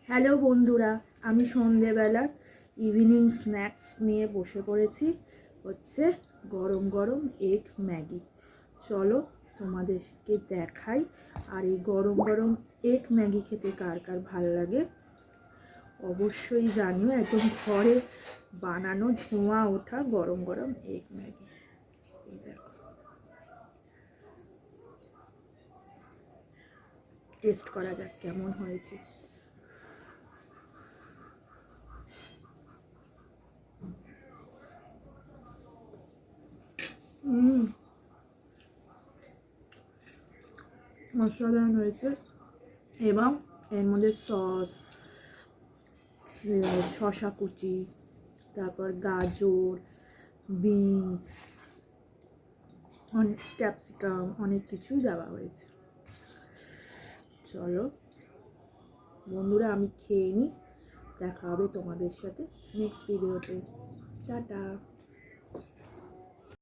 Hello বন্ধুরা, আমি সন্ধেবেলার ইভিনিং স্ন্যাক্স নিয়ে বসে পড়েছি। হচ্ছে গরম গরম এগ ম্যাগি। চলো তোমাদেরকে দেখাই। আর এই গরম গরম এগ ম্যাগি খেতে কার কার ভালো লাগে অবশ্যই জানিও। একদম ঘরে বানানো ধোঁয়া ওঠা গরম গরম এগ ম্যাগি। দেখো, টেস্ট করা যাক কেমন হয়েছে। অসাধারণ হয়েছে। এবং এর মধ্যে সস, শসা কুচি, তারপর গাজর, বিনস, অনেক ক্যাপসিকাম, অনেক কিছুই দেওয়া হয়েছে। চলো বন্ধুরা, আমি খেয়ে নিই। দেখা হবে তোমাদের সাথে নেক্সট ভিডিওতে। টাটা।